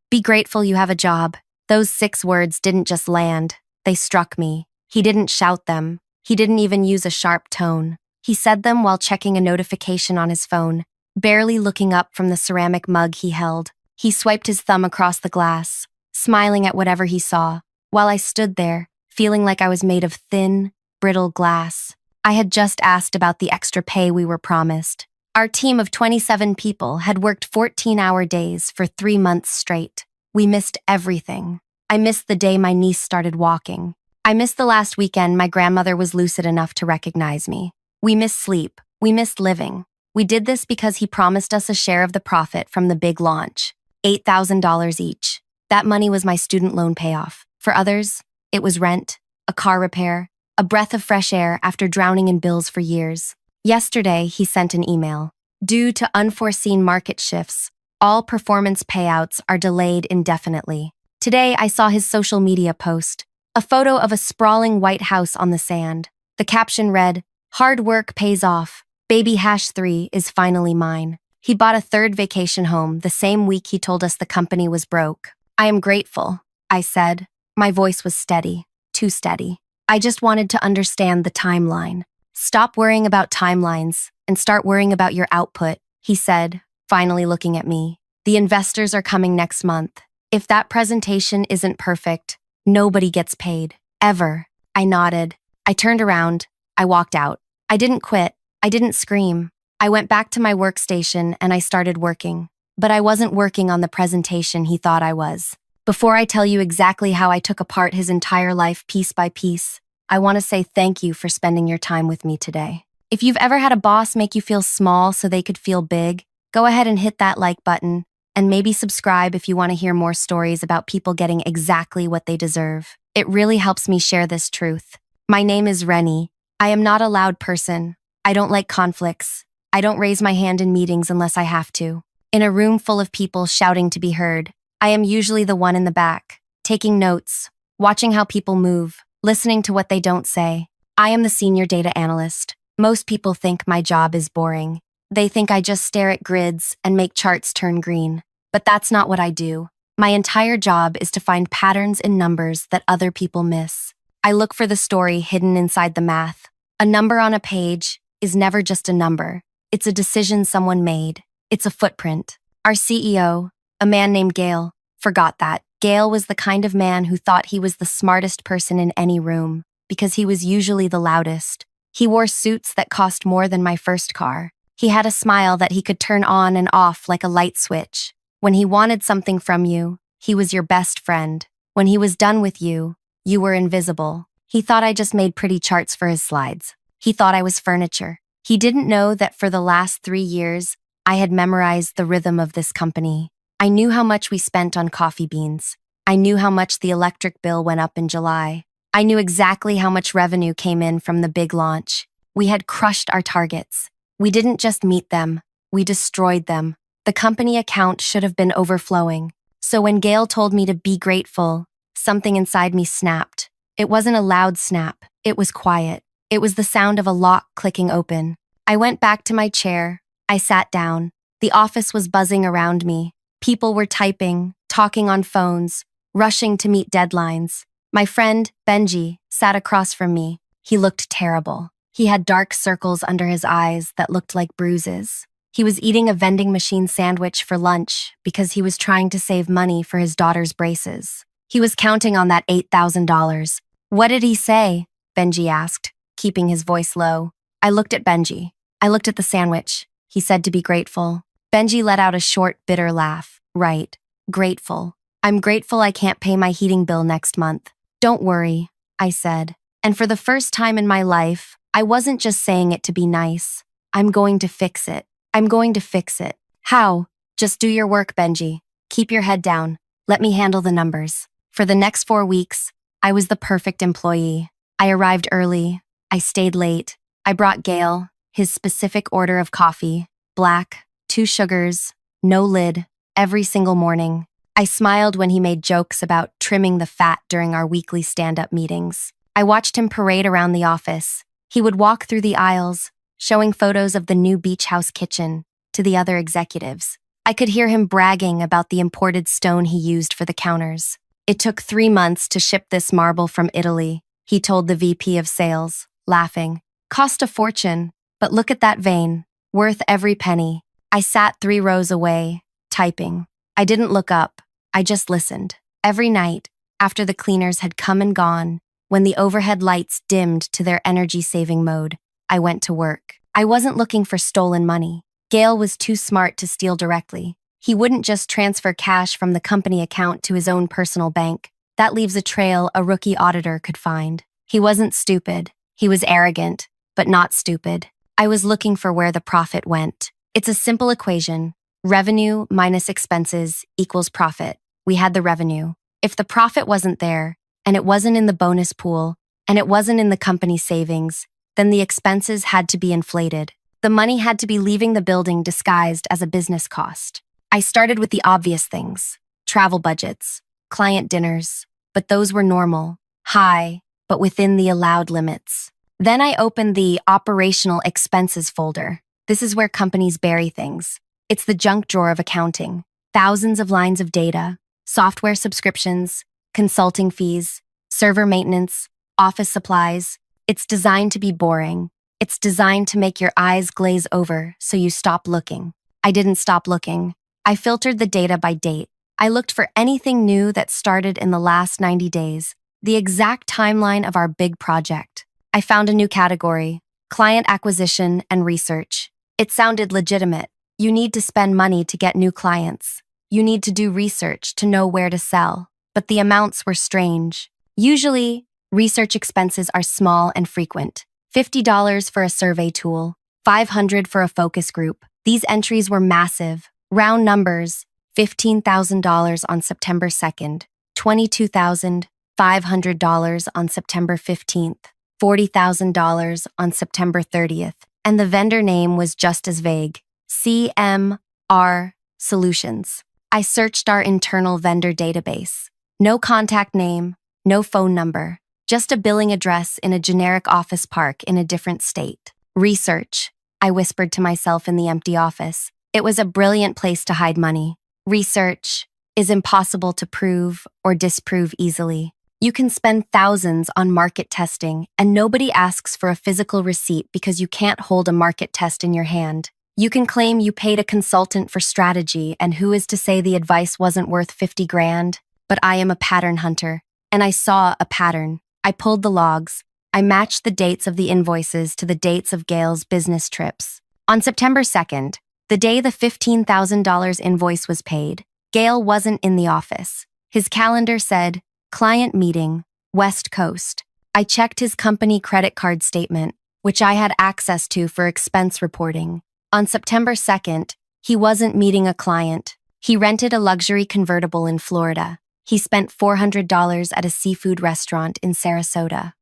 Be grateful you have a job. Those 6 words didn't just land, they struck me. He didn't shout them. He didn't even use a sharp tone. He said them while checking a notification on his phone, barely looking up from the ceramic mug he held. He swiped his thumb across the glass, smiling at whatever he saw, while I stood there, feeling like I was made of thin, brittle glass. I had just asked about the extra pay we were promised. Our team of 27 people had worked 14-hour days for 3 months straight. We missed everything. I missed the day my niece started walking. I missed the last weekend my grandmother was lucid enough to recognize me. We missed sleep. We missed living. We did this because he promised us a share of the profit from the big launch, $8,000 each. That money was my student loan payoff. For others, it was rent, a car repair, a breath of fresh air after drowning in bills for years. Yesterday, he sent an email. Due to unforeseen market shifts, all performance payouts are delayed indefinitely. Today, I saw his social media post, a photo of a sprawling white house on the sand. The caption read, "Hard work pays off. Baby #3 is finally mine." He bought a 3rd vacation home the same week he told us the company was broke. I am grateful, I said. My voice was steady, too steady. I just wanted to understand the timeline. Stop worrying about timelines and start worrying about your output, he said, finally looking at me. The investors are coming next month. If that presentation isn't perfect, nobody gets paid. Ever. I nodded. I turned around. I walked out. I didn't quit. I didn't scream. I went back to my workstation and I started working. But I wasn't working on the presentation he thought I was. Before I tell you exactly how I took apart his entire life piece by piece, I want to say thank you for spending your time with me today. If you've ever had a boss make you feel small so they could feel big, go ahead and hit that like button, and maybe subscribe if you want to hear more stories about people getting exactly what they deserve. It really helps me share this truth. My name is Rennie. I am not a loud person. I don't like conflicts. I don't raise my hand in meetings unless I have to. In a room full of people shouting to be heard, I am usually the one in the back, taking notes, watching how people move, listening to what they don't say. I am the senior data analyst. Most people think my job is boring. They think I just stare at grids and make charts turn green. But that's not what I do. My entire job is to find patterns in numbers that other people miss. I look for the story hidden inside the math. A number on a page is never just a number. It's a decision someone made. It's a footprint. Our CEO, a man named Gail, forgot that. Gail was the kind of man who thought he was the smartest person in any room, because he was usually the loudest. He wore suits that cost more than my first car. He had a smile that he could turn on and off like a light switch. When he wanted something from you, he was your best friend. When he was done with you, you were invisible. He thought I just made pretty charts for his slides. He thought I was furniture. He didn't know that for the last 3 years, I had memorized the rhythm of this company. I knew how much we spent on coffee beans. I knew how much the electric bill went up in July. I knew exactly how much revenue came in from the big launch. We had crushed our targets. We didn't just meet them, we destroyed them. The company account should have been overflowing. So when Gail told me to be grateful, something inside me snapped. It wasn't a loud snap, it was quiet. It was the sound of a lock clicking open. I went back to my chair. I sat down. The office was buzzing around me. People were typing, talking on phones, rushing to meet deadlines. My friend, Benji, sat across from me. He looked terrible. He had dark circles under his eyes that looked like bruises. He was eating a vending machine sandwich for lunch because he was trying to save money for his daughter's braces. He was counting on that $8,000. "What did he say?" Benji asked, keeping his voice low. I looked at Benji. I looked at the sandwich. He said to be grateful. Benji let out a short, bitter laugh. Right. Grateful. I'm grateful I can't pay my heating bill next month. Don't worry, I said. And for the first time in my life, I wasn't just saying it to be nice. I'm going to fix it. I'm going to fix it. How? Just do your work, Benji. Keep your head down. Let me handle the numbers. For the next 4 weeks, I was the perfect employee. I arrived early. I stayed late. I brought Gail his specific order of coffee, black, 2 sugars, no lid, every single morning. I smiled when he made jokes about trimming the fat during our weekly stand-up meetings. I watched him parade around the office. He would walk through the aisles, showing photos of the new beach house kitchen to the other executives. I could hear him bragging about the imported stone he used for the counters. It took 3 months to ship this marble from Italy, he told the VP of sales, laughing. Cost a fortune, but look at that vein. Worth every penny. I sat 3 rows away, typing. I didn't look up. I just listened. Every night, after the cleaners had come and gone, when the overhead lights dimmed to their energy-saving mode, I went to work. I wasn't looking for stolen money. Gale was too smart to steal directly. He wouldn't just transfer cash from the company account to his own personal bank. That leaves a trail a rookie auditor could find. He wasn't stupid. He was arrogant, but not stupid. I was looking for where the profit went. It's a simple equation. Revenue minus expenses equals profit. We had the revenue. If the profit wasn't there, and it wasn't in the bonus pool, and it wasn't in the company savings, then the expenses had to be inflated. The money had to be leaving the building disguised as a business cost. I started with the obvious things. Travel budgets, client dinners, but those were normal, high, but within the allowed limits. Then I opened the operational expenses folder. This is where companies bury things. It's the junk drawer of accounting. Thousands of lines of data, software subscriptions, consulting fees, server maintenance, office supplies. It's designed to be boring. It's designed to make your eyes glaze over so you stop looking. I didn't stop looking. I filtered the data by date. I looked for anything new that started in the last 90 days, the exact timeline of our big project. I found a new category, client acquisition and research. It sounded legitimate. You need to spend money to get new clients. You need to do research to know where to sell. But the amounts were strange. Usually, research expenses are small and frequent. $50 for a survey tool, $500 for a focus group. These entries were massive. Round numbers, $15,000 on September 2nd, $22,500 on September 15th, $40,000 on September 30th, and the vendor name was just as vague, CMR Solutions. I searched our internal vendor database. No contact name, no phone number, just a billing address in a generic office park in a different state. Research, I whispered to myself in the empty office. It was a brilliant place to hide money. Research is impossible to prove or disprove easily. You can spend thousands on market testing, and nobody asks for a physical receipt because you can't hold a market test in your hand. You can claim you paid a consultant for strategy, and who is to say the advice wasn't worth 50 grand? But I am a pattern hunter, and I saw a pattern. I pulled the logs. I matched the dates of the invoices to the dates of Gale's business trips. On September 2nd, the day the $15,000 invoice was paid, Gale wasn't in the office. His calendar said, Client meeting, West Coast. I checked his company credit card statement, which I had access to for expense reporting. On September 2nd, he wasn't meeting a client. He rented a luxury convertible in Florida. He spent $400 at a seafood restaurant in Sarasota.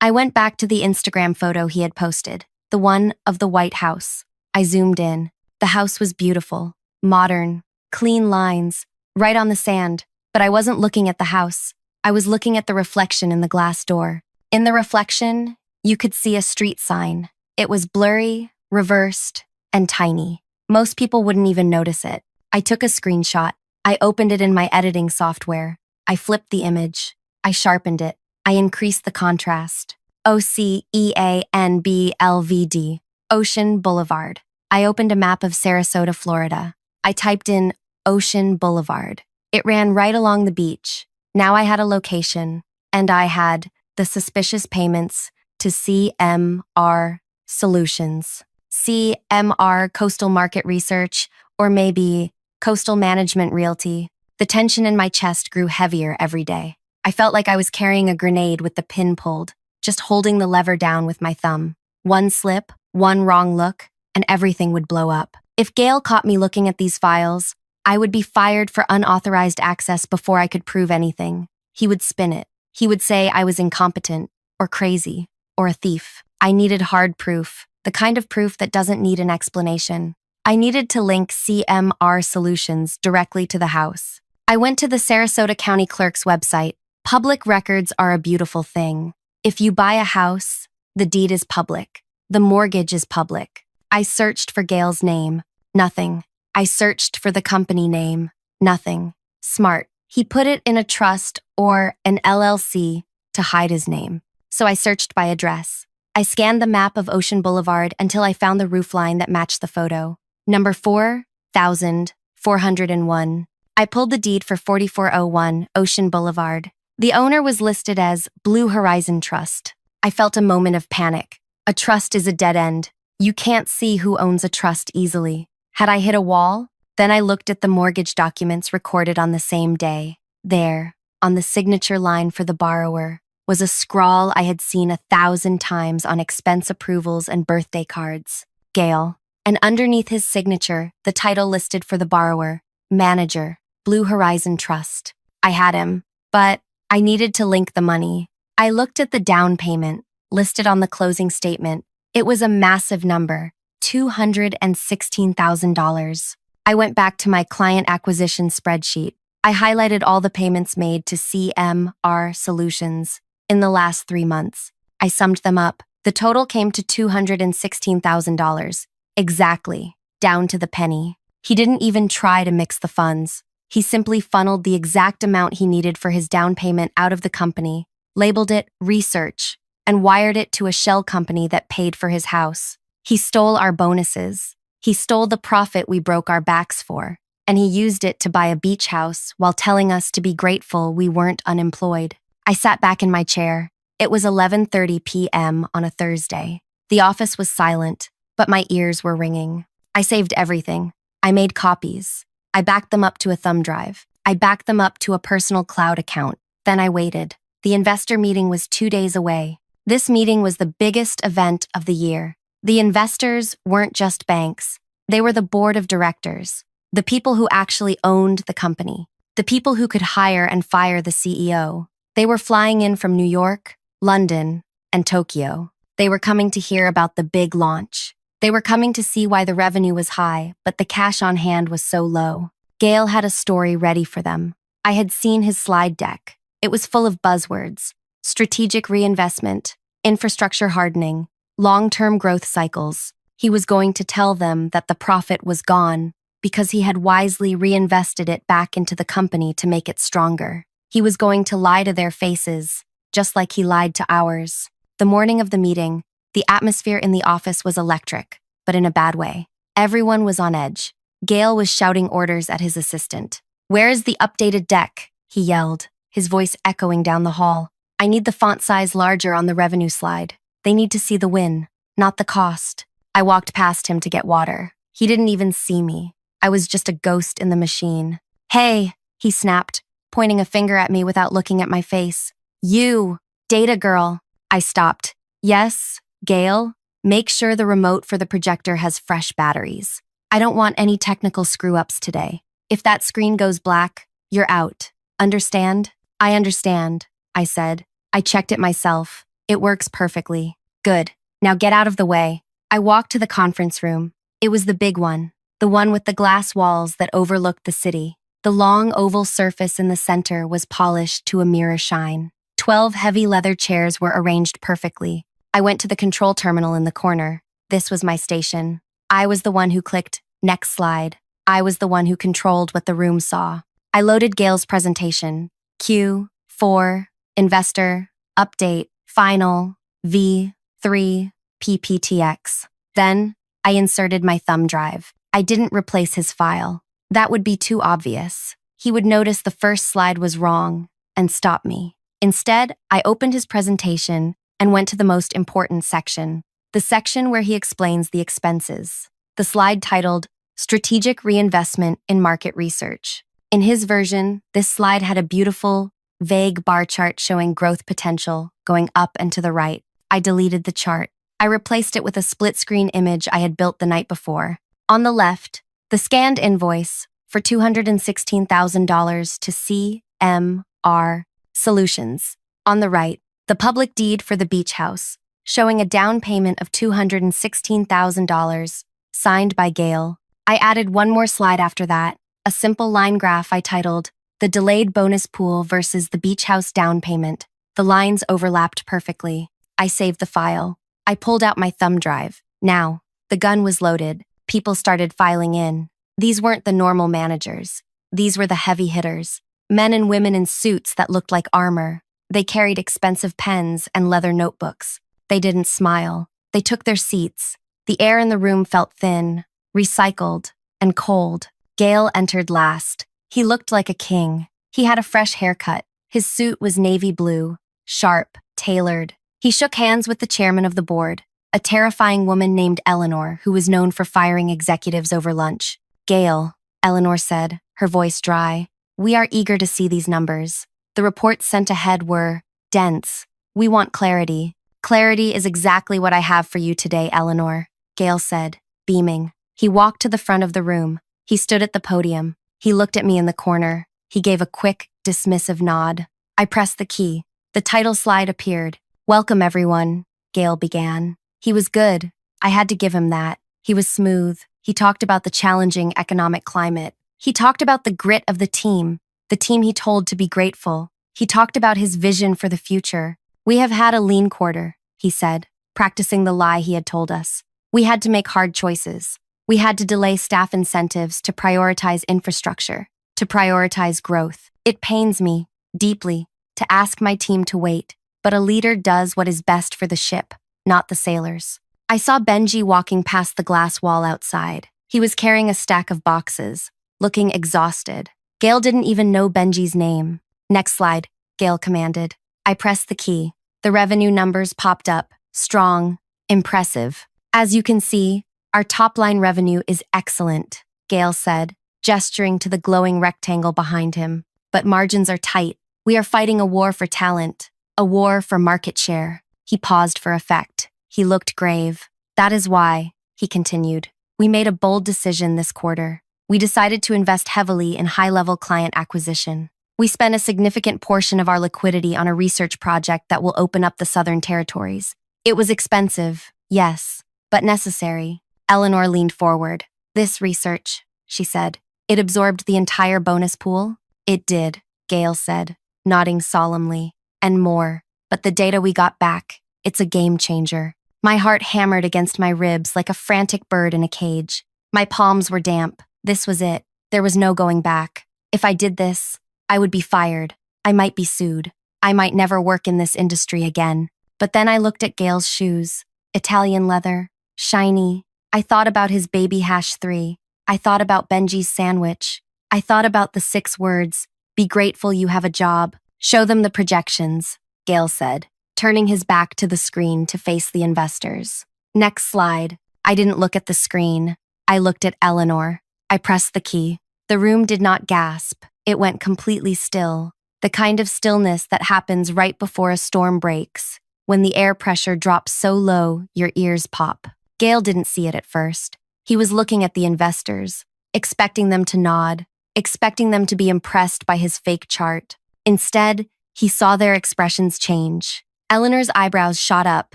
I went back to the Instagram photo he had posted, the one of the White House. I zoomed in. The house was beautiful, modern, clean lines, right on the sand, but I wasn't looking at the house. I was looking at the reflection in the glass door. In the reflection, you could see a street sign. It was blurry, reversed, and tiny. Most people wouldn't even notice it. I took a screenshot. I opened it in my editing software. I flipped the image. I sharpened it. I increased the contrast. OCEANBLVD, Ocean Boulevard. I opened a map of Sarasota, Florida. I typed in Ocean Boulevard. It ran right along the beach. Now I had a location, and I had the suspicious payments to CMR Solutions. CMR Coastal Market Research, or maybe Coastal Management Realty. The tension in my chest grew heavier every day. I felt like I was carrying a grenade with the pin pulled, just holding the lever down with my thumb. One slip, one wrong look, and everything would blow up. If Gale caught me looking at these files, I would be fired for unauthorized access before I could prove anything. He would spin it. He would say I was incompetent, or crazy, or a thief. I needed hard proof, the kind of proof that doesn't need an explanation. I needed to link CMR Solutions directly to the house. I went to the Sarasota County Clerk's website. Public records are a beautiful thing. If you buy a house, the deed is public. The mortgage is public. I searched for Gale's name. Nothing. I searched for the company name. Nothing. Smart. He put it in a trust or an LLC to hide his name. So I searched by address. I scanned the map of Ocean Boulevard until I found the roofline that matched the photo. Number 4401. I pulled the deed for 4401 Ocean Boulevard. The owner was listed as Blue Horizon Trust. I felt a moment of panic. A trust is a dead end. You can't see who owns a trust easily. Had I hit a wall? Then I looked at the mortgage documents recorded on the same day. There, on the signature line for the borrower, was a scrawl I had seen 1,000 times on expense approvals and birthday cards. Gale. And underneath his signature, the title listed for the borrower, Manager, Blue Horizon Trust. I had him, but I needed to link the money. I looked at the down payment, listed on the closing statement. It was a massive number, $216,000. I went back to my client acquisition spreadsheet. I highlighted all the payments made to CMR Solutions in the last 3 months. I summed them up. The total came to $216,000. Exactly, down to the penny. He didn't even try to mix the funds. He simply funneled the exact amount he needed for his down payment out of the company, labeled it research, and wired it to a shell company that paid for his house. He stole our bonuses. He stole the profit we broke our backs for, and he used it to buy a beach house while telling us to be grateful we weren't unemployed. I sat back in my chair. It was 11:30 p.m. on a Thursday. The office was silent, but my ears were ringing. I saved everything. I made copies. I backed them up to a thumb drive. I backed them up to a personal cloud account. Then I waited. The investor meeting was 2 days away. This meeting was the biggest event of the year. The investors weren't just banks. They were the board of directors, the people who actually owned the company, the people who could hire and fire the CEO. They were flying in from New York, London, and Tokyo. They were coming to hear about the big launch. They were coming to see why the revenue was high, but the cash on hand was so low. Gale had a story ready for them. I had seen his slide deck. It was full of buzzwords: strategic reinvestment, infrastructure hardening, long-term growth cycles. He was going to tell them that the profit was gone because he had wisely reinvested it back into the company to make it stronger. He was going to lie to their faces, just like he lied to ours. The morning of the meeting, the atmosphere in the office was electric, but in a bad way. Everyone was on edge. Gale was shouting orders at his assistant. "Where is the updated deck?" he yelled, his voice echoing down the hall. "I need the font size larger on the revenue slide. They need to see the win, not the cost." I walked past him to get water. He didn't even see me. I was just a ghost in the machine. "Hey," he snapped, pointing a finger at me without looking at my face. "You, data girl." I stopped. "Yes, Gale, make sure the remote for the projector has fresh batteries. I don't want any technical screw-ups today. If that screen goes black, you're out. Understand?" "I understand," I said. I checked it myself. It works perfectly. "Good. Now get out of the way." I walked to the conference room. It was the big one, the one with the glass walls that overlooked the city. The long oval surface in the center was polished to a mirror shine. 12 heavy leather chairs were arranged perfectly. I went to the control terminal in the corner. This was my station. I was the one who clicked next slide. I was the one who controlled what the room saw. I loaded Gale's presentation. Q4, investor, update, final, V3, PPTX. Then, I inserted my thumb drive. I didn't replace his file. That would be too obvious. He would notice the first slide was wrong and stop me. Instead, I opened his presentation and went to the most important section, the section where he explains the expenses. The slide titled, Strategic Reinvestment in Market Research. In his version, this slide had a beautiful, vague bar chart showing growth potential going up and to the right. I deleted the chart. I replaced it with a split-screen image I had built the night before. On the left, the scanned invoice for $216,000 to CMR Solutions. On the right, the public deed for the beach house, showing a down payment of $216,000, signed by Gale. I added one more slide after that, a simple line graph I titled, The Delayed Bonus Pool versus the Beach House Down Payment. The lines overlapped perfectly. I saved the file. I pulled out my thumb drive. Now, the gun was loaded. People started filing in. These weren't the normal managers. These were the heavy hitters. Men and women in suits that looked like armor. They carried expensive pens and leather notebooks. They didn't smile. They took their seats. The air in the room felt thin, recycled, and cold. Gale entered last. He looked like a king. He had a fresh haircut. His suit was navy blue, sharp, tailored. He shook hands with the chairman of the board, a terrifying woman named Eleanor who was known for firing executives over lunch. Gale, Eleanor said, her voice dry. We are eager to see these numbers. The reports sent ahead were dense. We want clarity. Clarity is exactly what I have for you today, Eleanor, Gale said, beaming. He walked to the front of the room. He stood at the podium. He looked at me in the corner. He gave a quick, dismissive nod. I pressed the key. The title slide appeared. Welcome, everyone, Gale began. He was good. I had to give him that. He was smooth. He talked about the challenging economic climate. He talked about the grit of the team he told to be grateful. He talked about his vision for the future. We have had a lean quarter, he said, practicing the lie he had told us. We had to make hard choices. We had to delay staff incentives to prioritize infrastructure, to prioritize growth. It pains me, deeply, to ask my team to wait, but a leader does what is best for the ship, not the sailors. I saw Benji walking past the glass wall outside. He was carrying a stack of boxes, looking exhausted. Gale didn't even know Benji's name. Next slide, Gale commanded. I pressed the key. The revenue numbers popped up, strong, impressive. As you can see, our top-line revenue is excellent, Gale said, gesturing to the glowing rectangle behind him. But margins are tight. We are fighting a war for talent, a war for market share. He paused for effect. He looked grave. That is why, he continued, we made a bold decision this quarter. We decided to invest heavily in high-level client acquisition. We spent a significant portion of our liquidity on a research project that will open up the Southern Territories. It was expensive, yes, but necessary. Eleanor leaned forward. This research, she said, it absorbed the entire bonus pool? It did, Gale said, nodding solemnly. And more. But the data we got back, it's a game changer. My heart hammered against my ribs like a frantic bird in a cage. My palms were damp. This was it. There was no going back. If I did this, I would be fired. I might be sued. I might never work in this industry again. But then I looked at Gale's shoes. Italian leather. Shiny. I thought about his baby hash 3. I thought about Benji's sandwich. I thought about the 6 words. Be grateful you have a job. Show them the projections, Gale said, turning his back to the screen to face the investors. Next slide. I didn't look at the screen. I looked at Eleanor. I pressed the key. The room did not gasp. It went completely still. The kind of stillness that happens right before a storm breaks, when the air pressure drops so low your ears pop. Gale didn't see it at first. He was looking at the investors, expecting them to nod, expecting them to be impressed by his fake chart. Instead, he saw their expressions change. Eleanor's eyebrows shot up,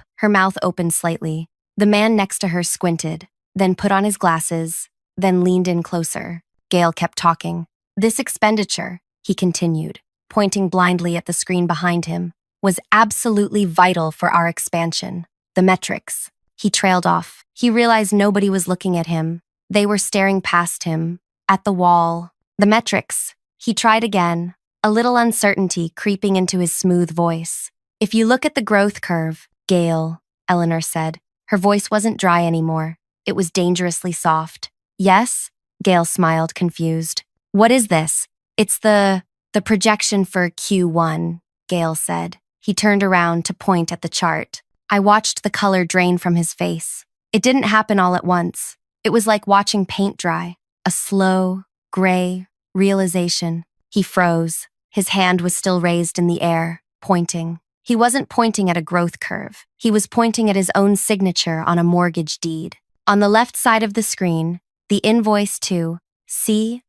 her mouth opened slightly. The man next to her squinted, then put on his glasses, then leaned in closer. Gale kept talking. This expenditure, he continued, pointing blindly at the screen behind him, was absolutely vital for our expansion. The metrics. He trailed off. He realized nobody was looking at him. They were staring past him, at the wall. The metrics. He tried again, a little uncertainty creeping into his smooth voice. If you look at the growth curve, Gale, Eleanor said. Her voice wasn't dry anymore. It was dangerously soft. Yes? Gale smiled, confused. What is this? It's the projection for Q1, Gale said. He turned around to point at the chart. I watched the color drain from his face. It didn't happen all at once. It was like watching paint dry. A slow, gray realization. He froze. His hand was still raised in the air, pointing. He wasn't pointing at a growth curve. He was pointing at his own signature on a mortgage deed. On the left side of the screen, the invoice to CMR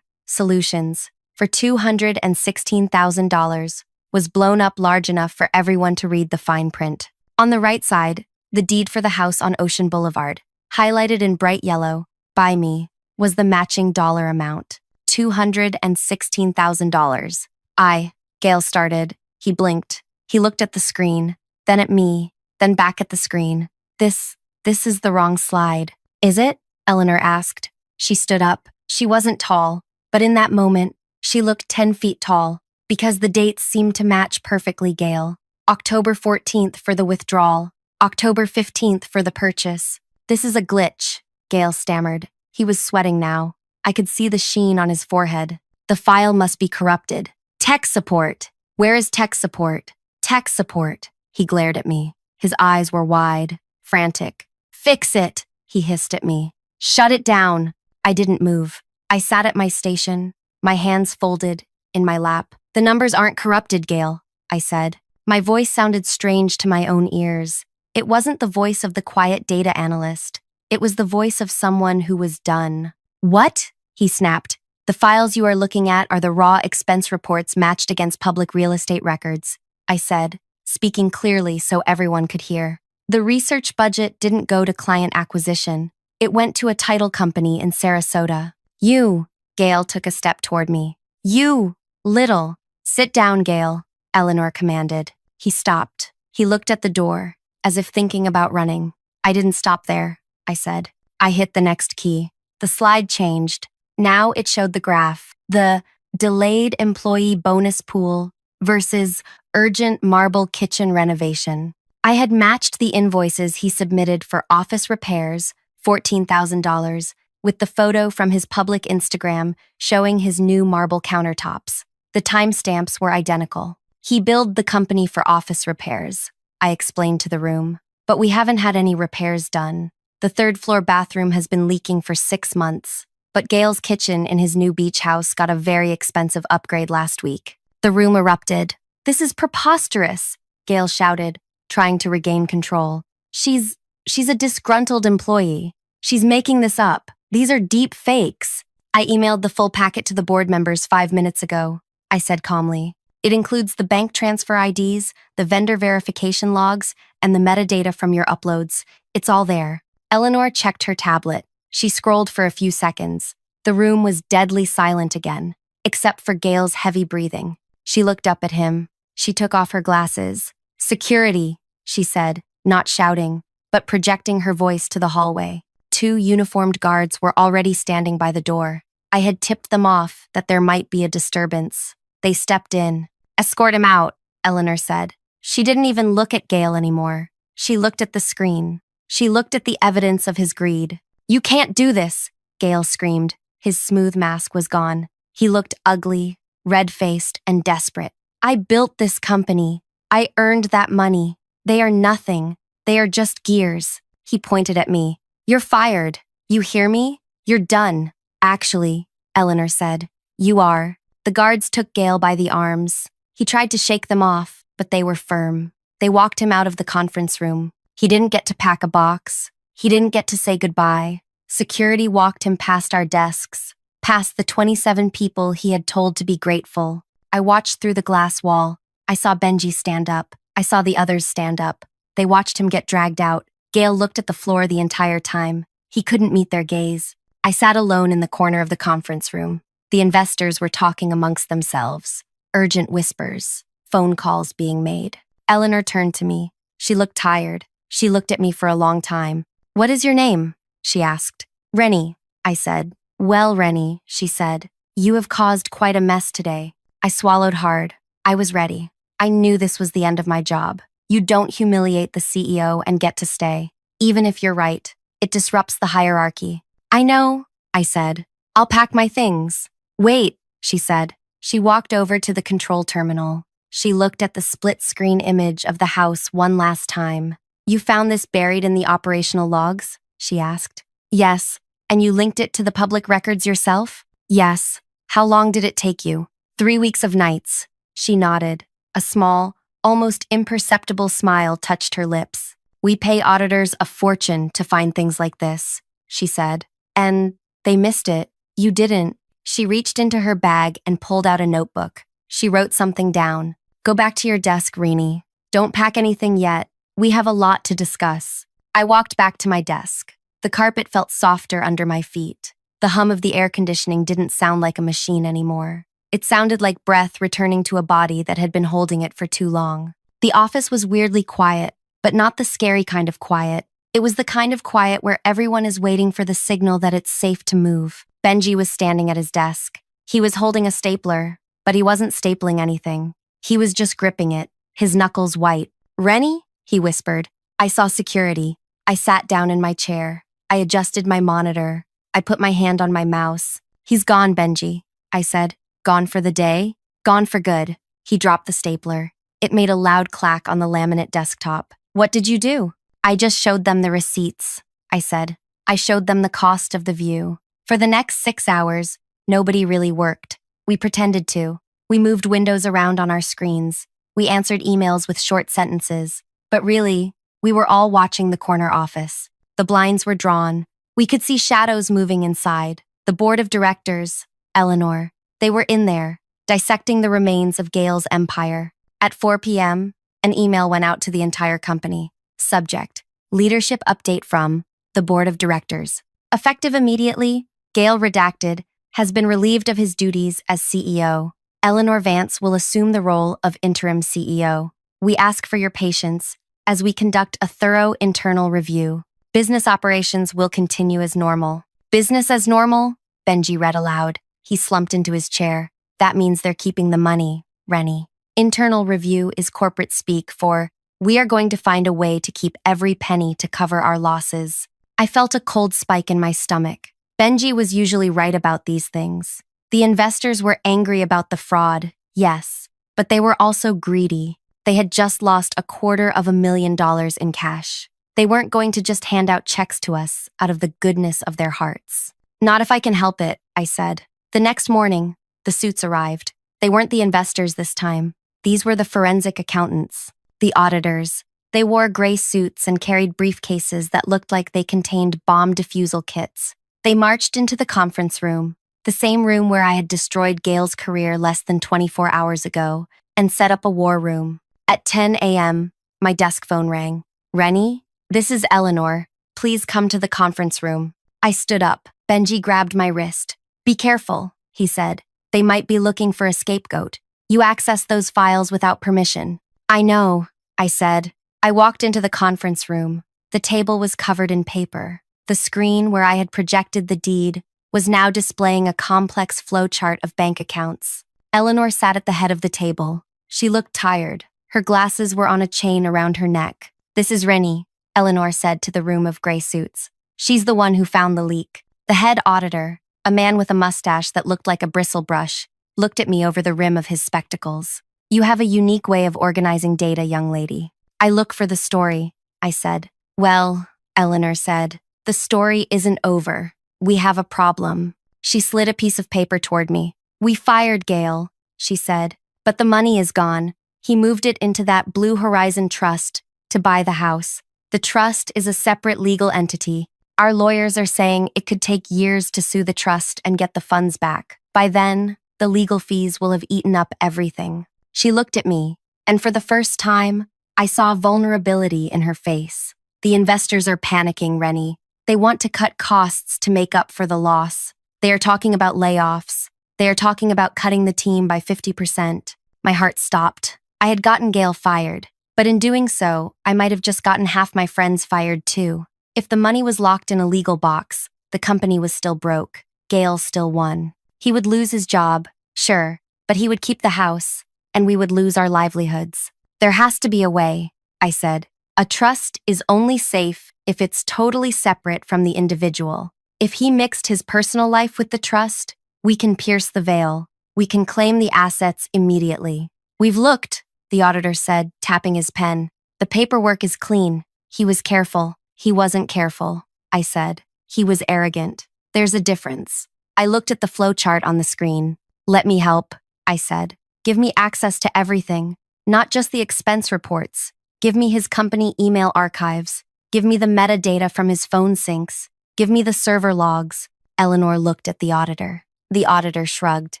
Solutions for $216,000 was blown up large enough for everyone to read the fine print. On the right side, the deed for the house on Ocean Boulevard, highlighted in bright yellow, by me, was the matching dollar amount, $216,000. Gale started. He blinked. He looked at the screen, then at me, then back at the screen. This is the wrong slide. Is it? Eleanor asked. She stood up. She wasn't tall, but in that moment, she looked 10 feet tall, because the dates seemed to match perfectly, Gail. October 14th for the withdrawal. October 15th for the purchase. This is a glitch, Gail stammered. He was sweating now. I could see the sheen on his forehead. The file must be corrupted. Tech support. Where is tech support? Tech support. He glared at me. His eyes were wide, frantic. Fix it, he hissed at me. Shut it down. I didn't move. I sat at my station, my hands folded, in my lap. The numbers aren't corrupted, Gail, I said. My voice sounded strange to my own ears. It wasn't the voice of the quiet data analyst. It was the voice of someone who was done. What? He snapped. The files you are looking at are the raw expense reports matched against public real estate records, I said, speaking clearly so everyone could hear. The research budget didn't go to client acquisition. It went to a title company in Sarasota. You, Gail took a step toward me. You, little. Sit down, Gail, Eleanor commanded. He stopped. He looked at the door, as if thinking about running. I didn't stop there, I said. I hit the next key. The slide changed. Now it showed the graph. The delayed employee bonus pool versus urgent marble kitchen renovation. I had matched the invoices he submitted for office repairs, $14,000, with the photo from his public Instagram showing his new marble countertops. The timestamps were identical. He billed the company for office repairs, I explained to the room. But we haven't had any repairs done. The third-floor bathroom has been leaking for 6 months. But Gail's kitchen in his new beach house got a very expensive upgrade last week. The room erupted. This is preposterous, Gail shouted, trying to regain control. She's a disgruntled employee. She's making this up. These are deep fakes. I emailed the full packet to the board members 5 minutes ago, I said calmly. It includes the bank transfer IDs, the vendor verification logs, and the metadata from your uploads. It's all there. Eleanor checked her tablet. She scrolled for a few seconds. The room was deadly silent again, except for Gail's heavy breathing. She looked up at him. She took off her glasses. Security, she said, not shouting, but projecting her voice to the hallway. 2 uniformed guards were already standing by the door. I had tipped them off that there might be a disturbance. They stepped in. Escort him out, Eleanor said. She didn't even look at Gail anymore. She looked at the screen. She looked at the evidence of his greed. You can't do this, Gail screamed. His smooth mask was gone. He looked ugly, red-faced, and desperate. I built this company. I earned that money. They are nothing. They are just gears. He pointed at me. You're fired. You hear me? You're done. Actually, Eleanor said. You are. The guards took Gail by the arms. He tried to shake them off, but they were firm. They walked him out of the conference room. He didn't get to pack a box. He didn't get to say goodbye. Security walked him past our desks, past the 27 people he had told to be grateful. I watched through the glass wall. I saw Benji stand up. I saw the others stand up. They watched him get dragged out. Gail looked at the floor the entire time. He couldn't meet their gaze. I sat alone in the corner of the conference room. The investors were talking amongst themselves. Urgent whispers. Phone calls being made. Eleanor turned to me. She looked tired. She looked at me for a long time. What is your name? She asked. Rennie, I said. Well, Rennie, she said. You have caused quite a mess today. I swallowed hard. I was ready. I knew this was the end of my job. You don't humiliate the CEO and get to stay. Even if you're right, it disrupts the hierarchy. I know, I said. I'll pack my things. Wait, she said. She walked over to the control terminal. She looked at the split-screen image of the house one last time. You found this buried in the operational logs? She asked. Yes. And you linked it to the public records yourself? Yes. How long did it take you? 3 weeks of nights. She nodded. A small, almost imperceptible smile touched her lips. We pay auditors a fortune to find things like this, she said. And they missed it. You didn't. She reached into her bag and pulled out a notebook. She wrote something down. Go back to your desk, Rennie. Don't pack anything yet. We have a lot to discuss. I walked back to my desk. The carpet felt softer under my feet. The hum of the air conditioning didn't sound like a machine anymore. It sounded like breath returning to a body that had been holding it for too long. The office was weirdly quiet, but not the scary kind of quiet. It was the kind of quiet where everyone is waiting for the signal that it's safe to move. Benji was standing at his desk. He was holding a stapler, but he wasn't stapling anything. He was just gripping it, his knuckles white. "Rennie?" he whispered. I saw security. I sat down in my chair. I adjusted my monitor. I put my hand on my mouse. "He's gone, Benji," I said. "Gone for the day? Gone for good." He dropped the stapler. It made a loud clack on the laminate desktop. "What did you do?" "I just showed them the receipts," I said. "I showed them the cost of the view. For the next 6 hours, nobody really worked. We pretended to. We moved windows around on our screens. We answered emails with short sentences. But really, we were all watching the corner office. The blinds were drawn. We could see shadows moving inside. The board of directors, Eleanor, they were in there, dissecting the remains of Gail's empire. At 4 p.m., an email went out to the entire company. Subject: Leadership update from the board of directors. Effective immediately, Gail redacted has been relieved of his duties as CEO. Eleanor Vance will assume the role of interim CEO. We ask for your patience as we conduct a thorough internal review. Business operations will continue as normal. Business as normal? Benji read aloud. He slumped into his chair. That means they're keeping the money, Rennie. Internal review is corporate speak for, we are going to find a way to keep every penny to cover our losses. I felt a cold spike in my stomach. Benji was usually right about these things. The investors were angry about the fraud, yes, but they were also greedy. They had just lost $250,000 in cash. They weren't going to just hand out checks to us out of the goodness of their hearts. Not if I can help it, I said. The next morning, the suits arrived. They weren't the investors this time. These were the forensic accountants, the auditors. They wore gray suits and carried briefcases that looked like they contained bomb defusal kits. They marched into the conference room, the same room where I had destroyed Gail's career less than 24 hours ago, and set up a war room. At 10 a.m., my desk phone rang. "Rennie, this is Eleanor. Please come to the conference room." I stood up. Benji grabbed my wrist. "Be careful," he said. "They might be looking for a scapegoat. You accessed those files without permission." "I know," I said. I walked into the conference room. The table was covered in paper. The screen where I had projected the deed was now displaying a complex flowchart of bank accounts. Eleanor sat at the head of the table. She looked tired. Her glasses were on a chain around her neck. "This is Rennie," Eleanor said to the room of gray suits. "She's the one who found the leak." The head auditor, a man with a mustache that looked like a bristle brush, looked at me over the rim of his spectacles. "You have a unique way of organizing data, young lady." "I look for the story," I said. "Well," Eleanor said, "the story isn't over. We have a problem." She slid a piece of paper toward me. "We fired Gail," she said, "but the money is gone. He moved it into that Blue Horizon Trust to buy the house. The trust is a separate legal entity. Our lawyers are saying it could take years to sue the trust and get the funds back. By then, the legal fees will have eaten up everything." She looked at me, and for the first time, I saw vulnerability in her face. "The investors are panicking, Rennie. They want to cut costs to make up for the loss. They are talking about layoffs. They are talking about cutting the team by 50%. My heart stopped. I had gotten Gail fired, but in doing so, I might have just gotten half my friends fired too. If the money was locked in a legal box, the company was still broke. Gail still won. He would lose his job, sure, but he would keep the house, and we would lose our livelihoods. "There has to be a way," I said. "A trust is only safe if it's totally separate from the individual. If he mixed his personal life with the trust, we can pierce the veil. We can claim the assets immediately." "We've looked," the auditor said, tapping his pen. "The paperwork is clean." "He was careful." "He wasn't careful," I said. "He was arrogant. There's a difference." I looked at the flowchart on the screen. "Let me help," I said. "Give me access to everything, not just the expense reports. Give me his company email archives. Give me the metadata from his phone syncs. Give me the server logs." Eleanor looked at the auditor. The auditor shrugged.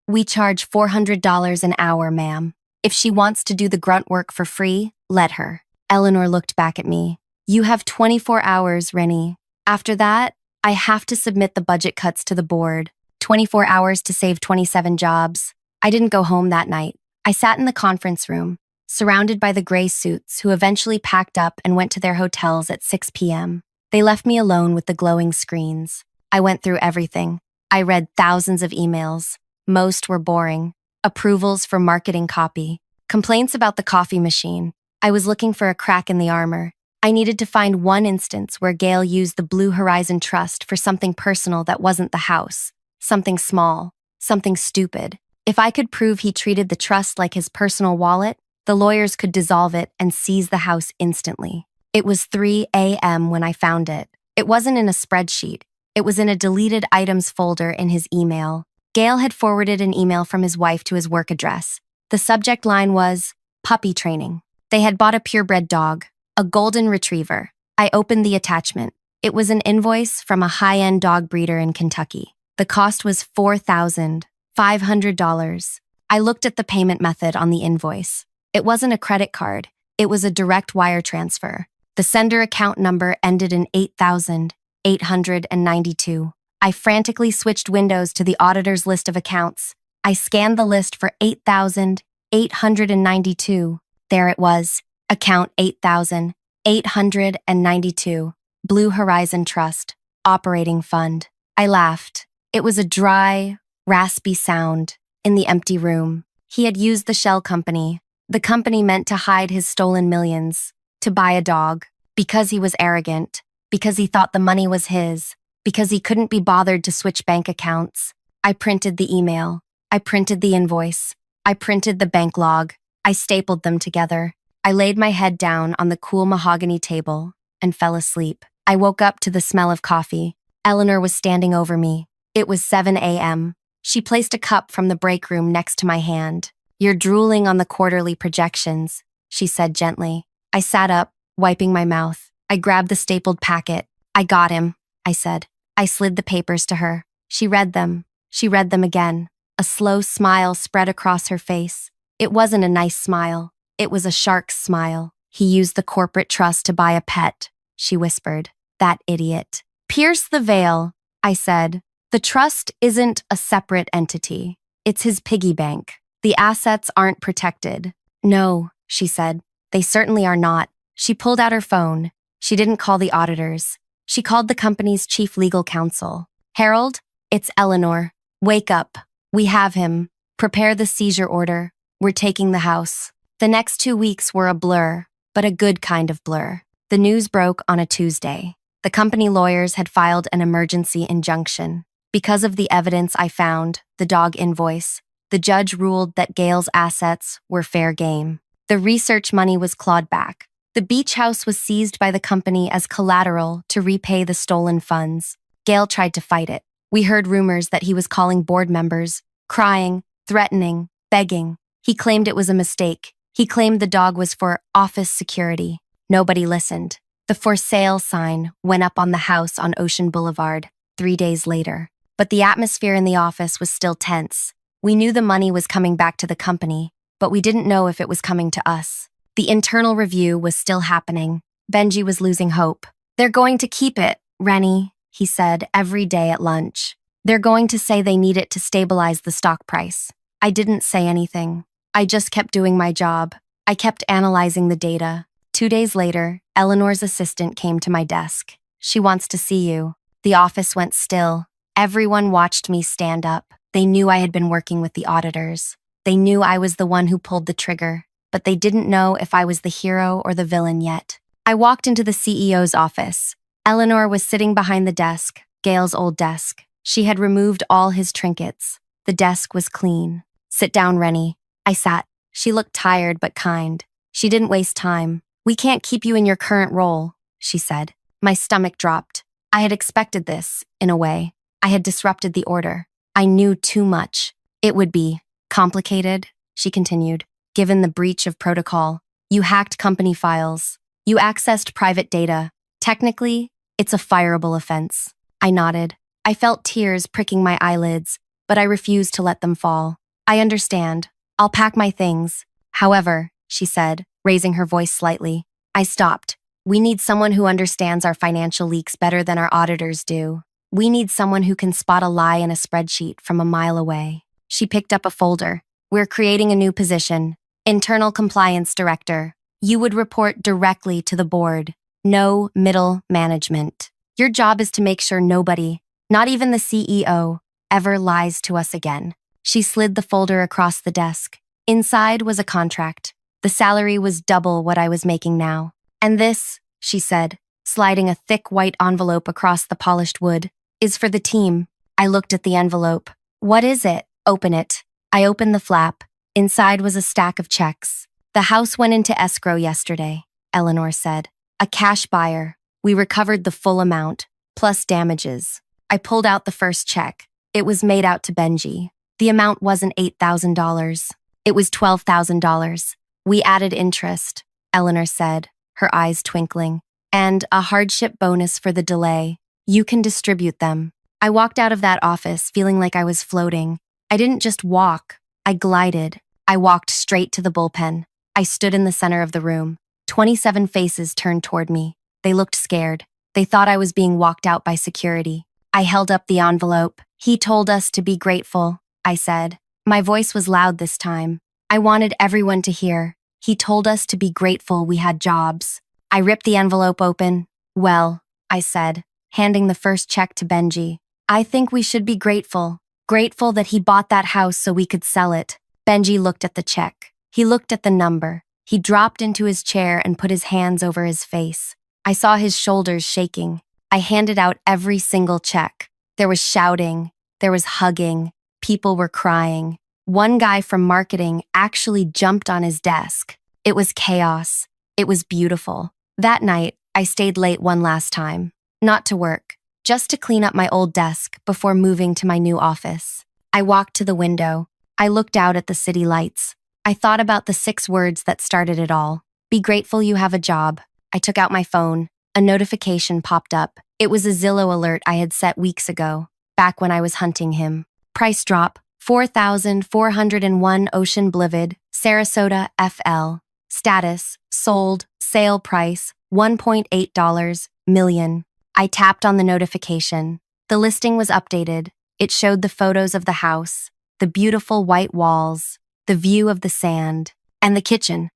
"We charge $400 an hour, ma'am. If she wants to do the grunt work for free, let her." Eleanor looked back at me. "You have 24 hours, Rennie. After that, I have to submit the budget cuts to the board. 24 hours to save 27 jobs." I didn't go home that night. I sat in the conference room, surrounded by the gray suits who eventually packed up and went to their hotels at 6 p.m. They left me alone with the glowing screens. I went through everything. I read thousands of emails. Most were boring. Approvals for marketing copy. Complaints about the coffee machine. I was looking for a crack in the armor. I needed to find one instance where Gail used the Blue Horizon Trust for something personal that wasn't the house. Something small. Something stupid. If I could prove he treated the trust like his personal wallet, the lawyers could dissolve it and seize the house instantly. It was 3 a.m. when I found it. It wasn't in a spreadsheet. It was in a deleted items folder in his email. Gail had forwarded an email from his wife to his work address. The subject line was, puppy training. They had bought a purebred dog, a golden retriever. I opened the attachment. It was an invoice from a high-end dog breeder in Kentucky. The cost was $4,500. I looked at the payment method on the invoice. It wasn't a credit card. It was a direct wire transfer. The sender account number ended in 8,892. I frantically switched windows to the auditor's list of accounts. I scanned the list for 8,892. There it was. Account 8,892. Blue Horizon Trust. Operating Fund. I laughed. It was a dry, raspy sound in the empty room. He had used the shell company, the company meant to hide his stolen millions, to buy a dog, because he was arrogant, because he thought the money was his, because he couldn't be bothered to switch bank accounts. I printed the email. I printed the invoice. I printed the bank log. I stapled them together. I laid my head down on the cool mahogany table and fell asleep. I woke up to the smell of coffee. Eleanor was standing over me. It was 7 a.m. She placed a cup from the break room next to my hand. "You're drooling on the quarterly projections," she said gently. I sat up, wiping my mouth. I grabbed the stapled packet. "I got him," I said. I slid the papers to her. She read them. She read them again. A slow smile spread across her face. It wasn't a nice smile. It was a shark's smile. "He used the corporate trust to buy a pet," she whispered. "That idiot." "Pierce the veil," I said. "The trust isn't a separate entity. It's his piggy bank. The assets aren't protected." "No," she said. "They certainly are not." She pulled out her phone. She didn't call the auditors. She called the company's chief legal counsel. "Harold, it's Eleanor. Wake up. We have him. Prepare the seizure order. We're taking the house." The next 2 weeks were a blur, but a good kind of blur. The news broke on a Tuesday. The company lawyers had filed an emergency injunction. Because of the evidence I found, the dog invoice, the judge ruled that Gail's assets were fair game. The research money was clawed back. The beach house was seized by the company as collateral to repay the stolen funds. Gail tried to fight it. We heard rumors that he was calling board members, crying, threatening, begging. He claimed it was a mistake. He claimed the dog was for office security. Nobody listened. The for sale sign went up on the house on Ocean Boulevard 3 days later. But the atmosphere in the office was still tense. We knew the money was coming back to the company, but we didn't know if it was coming to us. The internal review was still happening. Benji was losing hope. "They're going to keep it, Rennie," he said every day at lunch. "They're going to say they need it to stabilize the stock price." I didn't say anything. I just kept doing my job. I kept analyzing the data. 2 days later, Eleanor's assistant came to my desk. "She wants to see you." The office went still. Everyone watched me stand up. They knew I had been working with the auditors. They knew I was the one who pulled the trigger, but they didn't know if I was the hero or the villain yet. I walked into the CEO's office. Eleanor was sitting behind the desk, Gail's old desk. She had removed all his trinkets. The desk was clean. "Sit down, Rennie." I sat. She looked tired but kind. She didn't waste time. "We can't keep you in your current role," she said. My stomach dropped. I had expected this, in a way. I had disrupted the order. I knew too much. "It would be complicated," she continued, "given the breach of protocol. You hacked company files. You accessed private data. Technically, it's a fireable offense." I nodded. I felt tears pricking my eyelids, but I refused to let them fall. "I understand. I'll pack my things." "However," she said, raising her voice slightly. I stopped. "We need someone who understands our financial leaks better than our auditors do. We need someone who can spot a lie in a spreadsheet from a mile away." She picked up a folder. "We're creating a new position, Internal Compliance Director. You would report directly to the board. No middle management. Your job is to make sure nobody, not even the CEO, ever lies to us again. She slid the folder across the desk. Inside was a contract. The salary was double what I was making now. And this, she said, sliding a thick white envelope across the polished wood, is for the team. I looked at the envelope. What is it? Open it. I opened the flap. Inside was a stack of checks. The house went into escrow yesterday, Eleanor said. A cash buyer. We recovered the full amount, plus damages. I pulled out the first check. It was made out to Benji. The amount wasn't $8,000. It was $12,000. We added interest, Eleanor said, her eyes twinkling. And a hardship bonus for the delay. You can distribute them. I walked out of that office feeling like I was floating. I didn't just walk. I glided. I walked straight to the bullpen. I stood in the center of the room. 27 faces turned toward me. They looked scared. They thought I was being walked out by security. I held up the envelope. He told us to be grateful, I said. My voice was loud this time. I wanted everyone to hear. He told us to be grateful we had jobs. I ripped the envelope open. Well, I said, handing the first check to Benji. I think we should be grateful. Grateful that he bought that house so we could sell it. Benji looked at the check. He looked at the number. He dropped into his chair and put his hands over his face. I saw his shoulders shaking. I handed out every single check. There was shouting. There was hugging. People were crying. One guy from marketing actually jumped on his desk. It was chaos. It was beautiful. That night, I stayed late one last time. Not to work, just to clean up my old desk before moving to my new office. I walked to the window. I looked out at the city lights. I thought about the 6 words that started it all. Be grateful you have a job. I took out my phone. A notification popped up. It was a Zillow alert I had set weeks ago, back when I was hunting him. Price drop, 4,401 Ocean Blivid, Sarasota, FL. Status, sold, sale price, $1.8 million. I tapped on the notification. The listing was updated. It showed the photos of the house, the beautiful white walls, the view of the sand, and the kitchen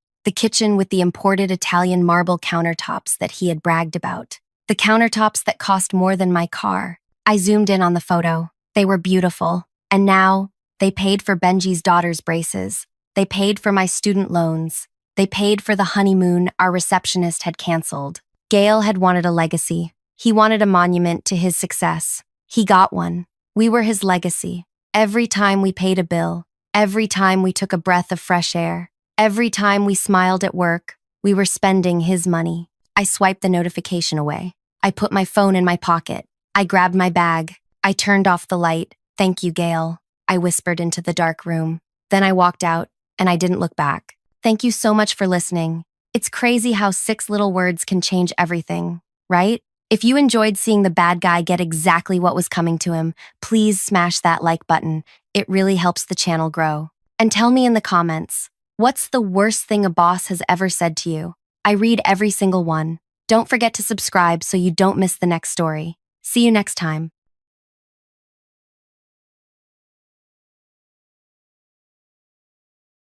with the imported Italian marble countertops that he had bragged about. The countertops that cost more than my car. I zoomed in on the photo. They were beautiful. And now, they paid for Benji's daughter's braces. They paid for my student loans. They paid for the honeymoon our receptionist had canceled. Gail had wanted a legacy. He wanted a monument to his success. He got one. We were his legacy. Every time we paid a bill, every time we took a breath of fresh air, every time we smiled at work, we were spending his money. I swiped the notification away. I put my phone in my pocket. I grabbed my bag. I turned off the light. Thank you, Gail, I whispered into the dark room. Then I walked out, and I didn't look back. Thank you so much for listening. It's crazy how 6 little words can change everything, right? If you enjoyed seeing the bad guy get exactly what was coming to him, please smash that like button. It really helps the channel grow. And tell me in the comments, what's the worst thing a boss has ever said to you? I read every single one. Don't forget to subscribe so you don't miss the next story. See you next time.